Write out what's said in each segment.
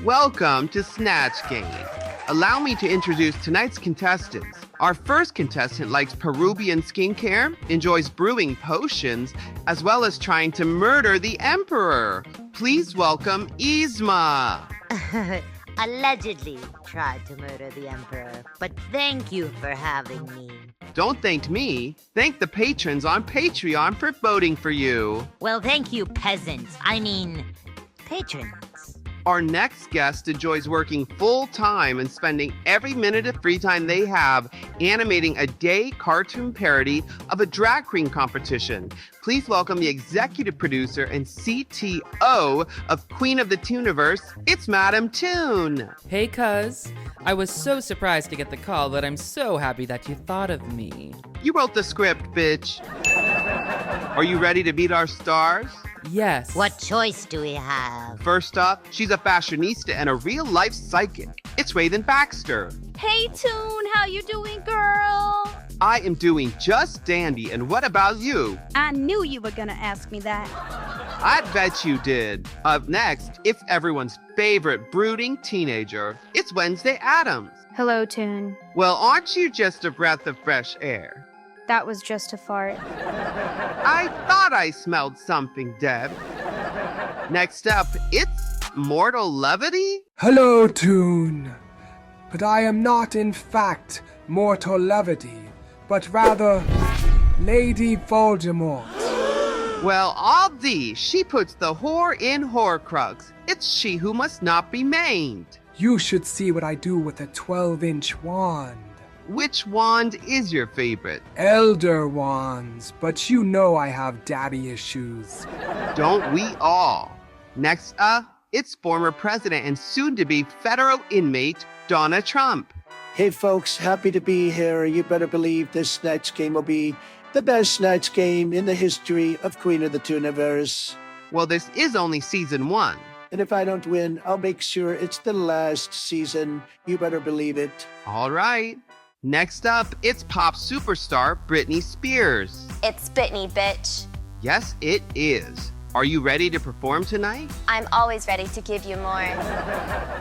Welcome to Snatch Game. Allow me to introduce tonight's contestants. Our first contestant likes Peruvian skincare, enjoys brewing potions, as well as trying to murder the Emperor. Please welcome Yzma. Allegedly tried to murder the Emperor, but thank you for having me. Don't thank me. Thank the patrons on Patreon for voting for you. Well, thank you, peasants. I mean, patrons. Our next guest enjoys working full-time and spending every minute of free time they have animating a day cartoon parody of a drag queen competition. Please welcome the executive producer and CTO of Queen of the Tooniverse, it's Madam Toon. Hey, cuz. I was so surprised to get the call, but I'm so happy that you thought of me. You wrote the script, bitch. Are you ready to meet our stars? Yes. What choice do we have? First up, she's a fashionista and a real-life psychic. It's Raven Baxter. Hey, Toon, how you doing, girl? I am doing just dandy, and what about you? I knew you were gonna ask me that. I'd bet you did. Up next, it's everyone's favorite brooding teenager. It's Wednesday Addams. Hello, Toon. Well, aren't you just a breath of fresh air? That was just a fart. I thought I smelled something, Deb. Next up, it's Mortal Levity? Hello, Toon. But I am not in fact Mortal Levity, but rather Lady Voldemort. Well, all thee, she puts the whore in Horcrux. It's she who must not be maimed. You should see what I do with a 12-inch wand. Which wand is your favorite? Elder wands, but you know I have daddy issues. Don't we all? Next up, it's former president and soon-to-be federal inmate, Donna Trump. Hey folks, happy to be here. You better believe this Snatch Game will be the best Snatch Game in the history of Queen of the Tooniverse. Well, this is only season 1. And if I don't win, I'll make sure it's the last season. You better believe it. All right. Next up, it's pop superstar Britney Spears. It's Britney, bitch. Yes, it is. Are you ready to perform tonight? I'm always ready to give you more.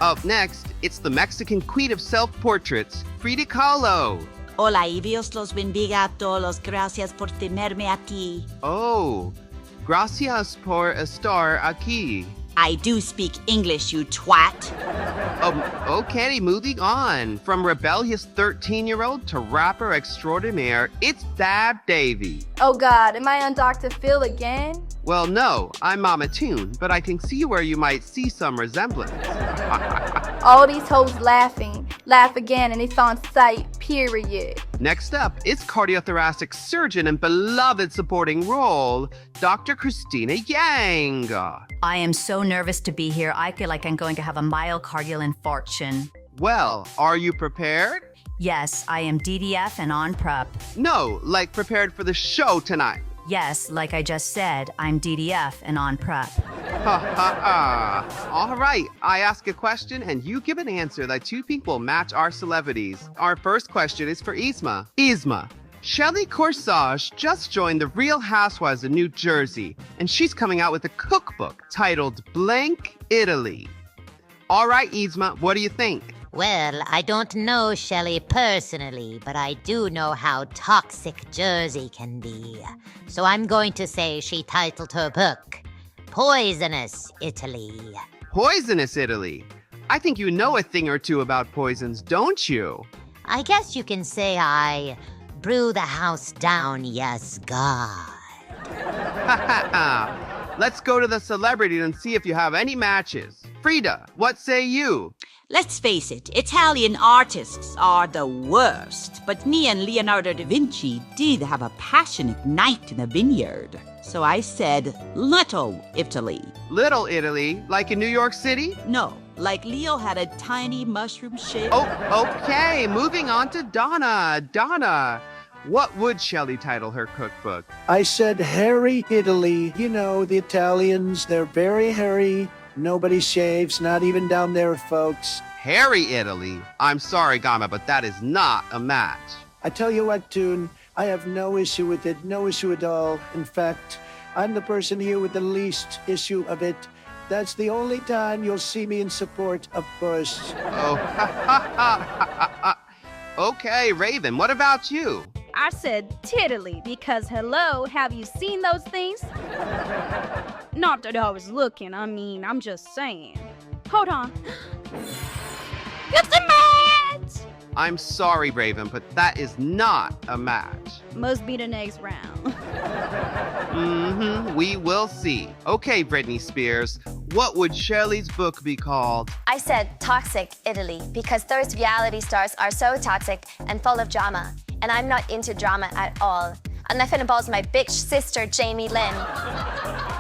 Up next, it's the Mexican queen of self-portraits, Frida Kahlo. Hola y Dios los bendiga a todos. Gracias por tenerme aquí. Oh, gracias por estar aquí. I do speak English, you twat. Okay, moving on. From rebellious 13-year-old to rapper extraordinaire, it's Dab Davy. Oh God, am I on Dr. Phil again? Well, no, I'm Mama Toon, but I can see where you might see some resemblance. All these hoes laughing. Laugh again and it's on sight, period. Next up, it's cardiothoracic surgeon and beloved supporting role, Dr. Christina Yang. I am so nervous to be here. I feel like I'm going to have a myocardial infarction. Well, are you prepared? Yes, I am DDF and on prep. No, like prepared for the show tonight. Yes, like I just said, I'm DDF and on prep. Ha ha ha. All right, I ask a question and you give an answer that you think will match our celebrities. Our first question is for Yzma. Yzma, Shelley Corsage just joined the Real Housewives of New Jersey, and she's coming out with a cookbook titled Blank Italy. All right, Yzma, what do you think? Well, I don't know Shelley personally, but I do know how toxic Jersey can be. So I'm going to say she titled her book, Poisonous Italy. Poisonous Italy? I think you know a thing or two about poisons, don't you? I guess you can say I brew the house down, yes, God. Ha ha ha. Let's go to the celebrity and see if you have any matches. Frida, what say you? Let's face it, Italian artists are the worst. But me and Leonardo da Vinci did have a passionate night in a vineyard. So I said, Little Italy. Little Italy? Like in New York City? No, like Leo had a tiny mushroom shape. Oh, okay. Moving on to Donna. Donna, what would Shelley title her cookbook? I said hairy Italy. You know, the Italians, they're very hairy. Nobody shaves, not even down there, folks. Hairy Italy? I'm sorry, Gama, but that is not a match. I tell you what, Toon, I have no issue with it, no issue at all. In fact, I'm the person here with the least issue of it. That's the only time you'll see me in support of Bush. Oh, okay, Raven, what about you? I said tiddly because hello, have you seen those things? Not that I was looking, I mean, I'm just saying. Hold on. It's a match! I'm sorry, Raven, but that is not a match. Must be the next round. We will see. Okay, Britney Spears, what would Shelley's book be called? I said toxic Italy because those reality stars are so toxic and full of drama. And I'm not into drama at all. And nothing involves my bitch sister, Jamie Lynn.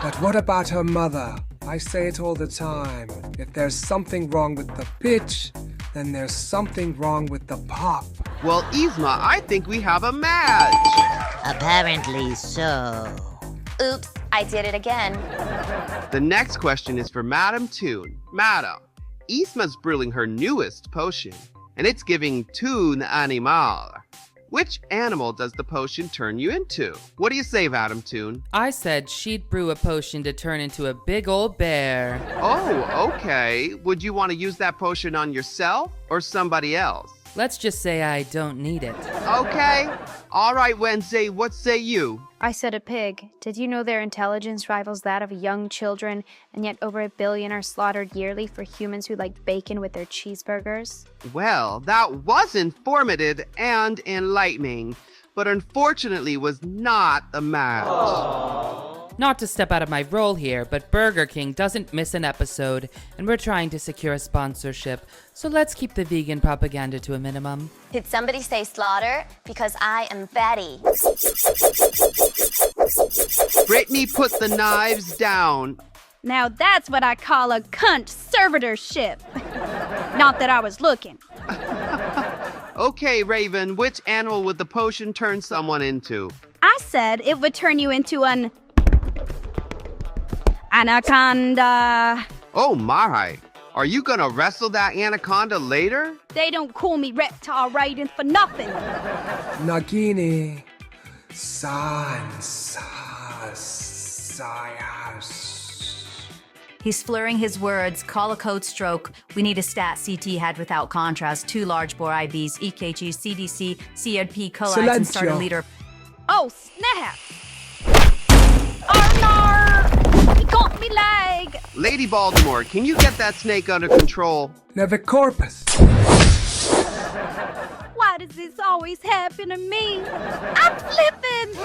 But what about her mother? I say it all the time. If there's something wrong with the bitch, then there's something wrong with the pop. Well, Yzma, I think we have a match. Apparently so. Oops, I did it again. The next question is for Madam Toon. Madam, Yzma's brewing her newest potion, and it's giving Toon Animal. Which animal does the potion turn you into? What do you say, Madam Toon? I said she'd brew a potion to turn into a big old bear. Oh, okay. Would you want to use that potion on yourself or somebody else? Let's just say I don't need it. Okay. All right, Wednesday, what say you? I said a pig. Did you know their intelligence rivals that of young children, and yet over 1 billion are slaughtered yearly for humans who like bacon with their cheeseburgers? Well, that was informative and enlightening, but unfortunately was not a match. Aww. Not to step out of my role here, but Burger King doesn't miss an episode, and we're trying to secure a sponsorship, so let's keep the vegan propaganda to a minimum. Did somebody say slaughter? Because I am Betty. Brittany, put the knives down. Now that's what I call a cunt servitorship. Not that I was looking. Okay, Raven, which animal would the potion turn someone into? I said it would turn you into an anaconda. Oh my, are you gonna wrestle that anaconda later? They don't call me reptile Raiden for nothing. Nagini. He's slurring his words. Call a code stroke. We need a stat CT head without contrast. 2 large bore IVs, EKG, CDC, CRP, colites, and start a leader. Oh, snap! Oh, no! He got me leg! Lady Baltimore, can you get that snake under control? Levicorpus. Why does this always happen to me? I'm flipping!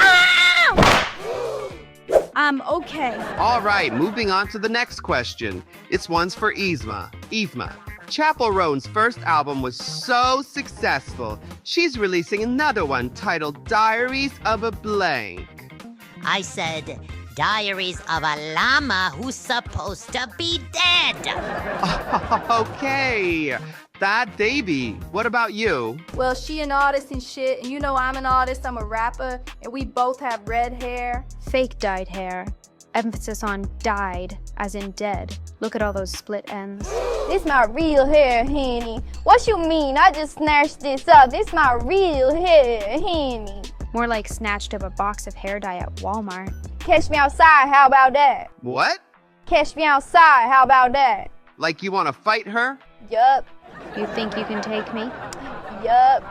Ow! I'm okay. All right, moving on to the next question. This one's for Yzma. Yzma, Chapel Roan's first album was so successful, she's releasing another one titled Diaries of a Blank. I said, Diaries of a Llama who's supposed to be dead. Okay, that Davey. What about you? Well, she an artist and shit, and you know I'm an artist, I'm a rapper, and we both have red hair. Fake dyed hair. Emphasis on dyed, as in dead. Look at all those split ends. This my real hair, Henny. What you mean? I just snatched this up. This my real hair, Henny. More like snatched up a box of hair dye at Walmart. Catch me outside, how about that? What? Catch me outside, how about that? Like you want to fight her? Yup. You think you can take me? Yup.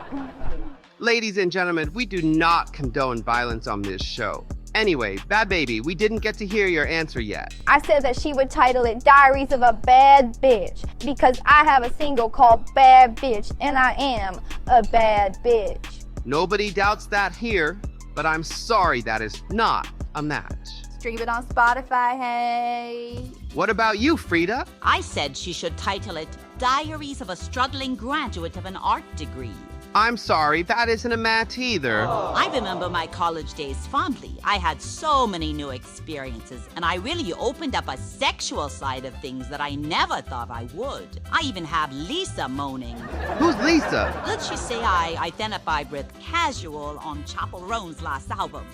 Ladies and gentlemen, we do not condone violence on this show. Anyway, Bad Baby, we didn't get to hear your answer yet. I said that she would title it Diaries of a Bad Bitch because I have a single called Bad Bitch and I am a bad bitch. Nobody doubts that here, but I'm sorry that is not a match. Stream it on Spotify, hey. What about you, Frida? I said she should title it Diaries of a Struggling Graduate of an Art Degree. I'm sorry, that isn't a match either. I remember my college days fondly. I had so many new experiences, and I really opened up a sexual side of things that I never thought I would. I even have Lisa moaning. Who's Lisa? Let's just say I identified with casual on Chapel Roan's last album.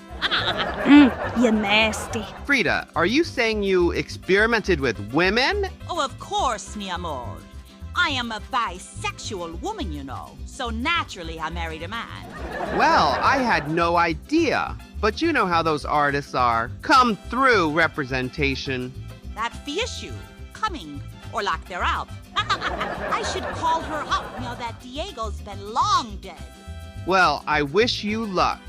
You nasty. Frida, are you saying you experimented with women? Oh, of course, mi amor. I am a bisexual woman, you know, so naturally I married a man. Well, I had no idea. But you know how those artists are. Come through, representation. that issue coming, or lack thereof. I should call her up now that Diego's been long dead. Well, I wish you luck.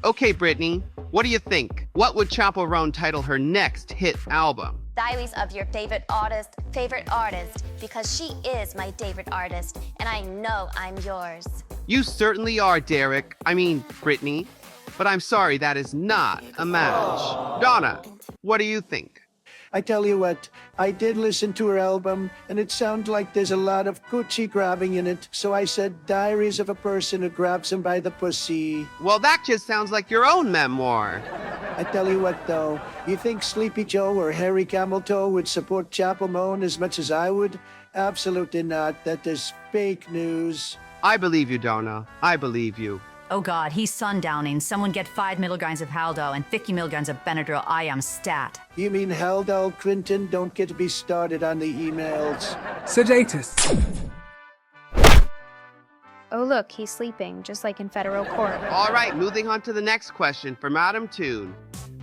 Okay, Brittany, what do you think? What would Chapel Roan title her next hit album? Diaries of your favorite artist, because she is my favorite artist, and I know I'm yours. You certainly are, Derek. Brittany. But I'm sorry, that is not a match. Donna, what do you think? I tell you what, I did listen to her album, and it sounds like there's a lot of coochie grabbing in it, so I said Diaries of a Person Who Grabs Him by the Pussy. Well, that just sounds like your own memoir. I tell you what, though, you think Sleepy Joe or Harry Cameltoe would support Chapel Roan as much as I would? Absolutely not. That is fake news. I believe you, Donna. I believe you. Oh God, he's sundowning. Someone get 5 milligrams of Haldol and 50 milligrams of Benadryl. I am stat. You mean Haldol, Clinton? Don't get me started on the emails. Sedatus. Oh look, he's sleeping, just like in federal court. All right, moving on to the next question for Madam Toon.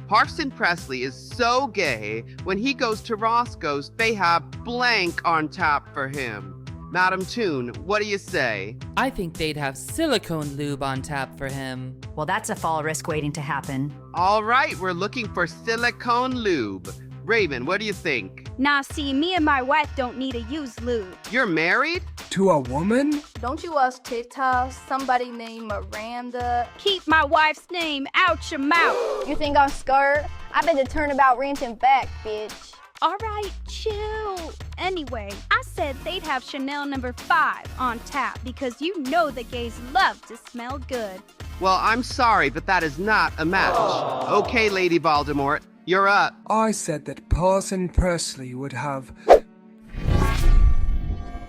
Parson Presley is so gay, when he goes to Roscoe's, they have blank on tap for him. Madam Toon, what do you say? I think they'd have silicone lube on tap for him. Well, that's a fall risk waiting to happen. All right, we're looking for silicone lube. Raven, what do you think? Nah, see, me and my wife don't need to use lube. You're married? To a woman? Don't you watch TikTok? Somebody named Miranda. Keep my wife's name out your mouth. You think I'm scared? I bet the turnabout renting back, bitch. All right, chill. Anyway, I said they'd have Chanel number 5 on tap because you know the gays love to smell good. Well, I'm sorry, but that is not a match. Okay, Lady Voldemort, you're up. I said that Parson Presley would have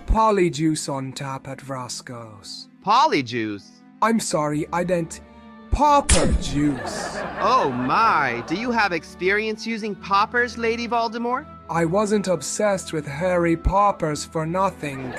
polyjuice on tap at Roscoe's. Polyjuice? I'm sorry, I meant popper juice. Oh my, do you have experience using poppers, Lady Voldemort? I wasn't obsessed with Harry Poppers for nothing.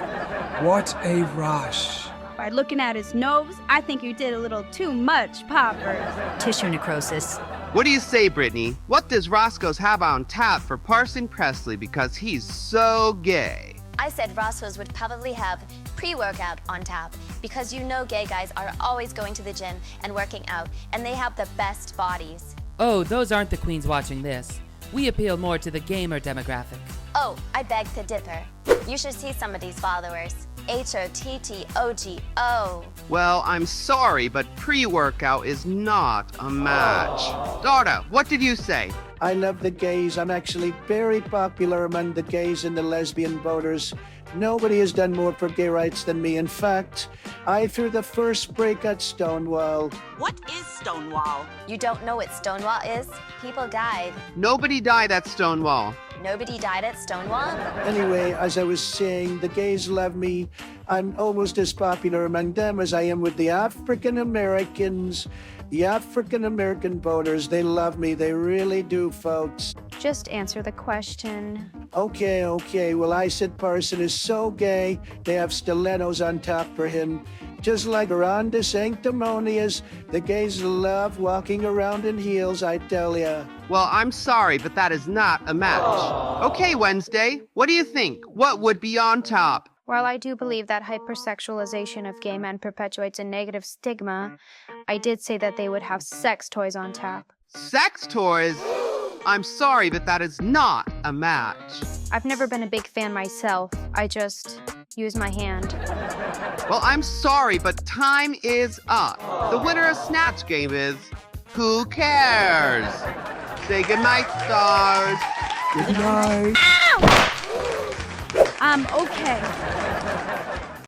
What a rush. By looking at his nose, I think you did a little too much poppers. Tissue necrosis. What do you say, Brittany? What does Roscoe's have on tap for Parson Presley because he's so gay? I said Roscoe's would probably have pre-workout on tap because you know gay guys are always going to the gym and working out, and they have the best bodies. Oh, those aren't the queens watching this. We appeal more to the gamer demographic. Oh, I beg to differ. You should see some of these followers. HOTTOGO. Well, I'm sorry, but pre-workout is not a match. Dora, what did you say? I love the gays. I'm actually very popular among the gays and the lesbian voters. Nobody has done more for gay rights than me. In fact, I threw the first break at Stonewall. What is Stonewall? You don't know what Stonewall is? People died. Nobody died at Stonewall. Nobody died at Stonewall? Anyway, as I was saying, the gays love me. I'm almost as popular among them as I am with the African Americans. The African American voters, they love me. They really do, folks. Just answer the question. Okay. Well, I said Parson is so gay, they have stilettos on top for him. Just like Ron DeSanctimonious, the gays love walking around in heels, I tell ya. Well, I'm sorry, but that is not a match. Okay, Wednesday, what do you think? What would be on top? While I do believe that hypersexualization of gay men perpetuates a negative stigma, I did say that they would have sex toys on tap. Sex toys? I'm sorry, but that is not a match. I've never been a big fan myself. I just use my hand. Well, I'm sorry, but time is up. The winner of Snatch Game is... Who cares? Say goodnight, stars. Good night. Okay.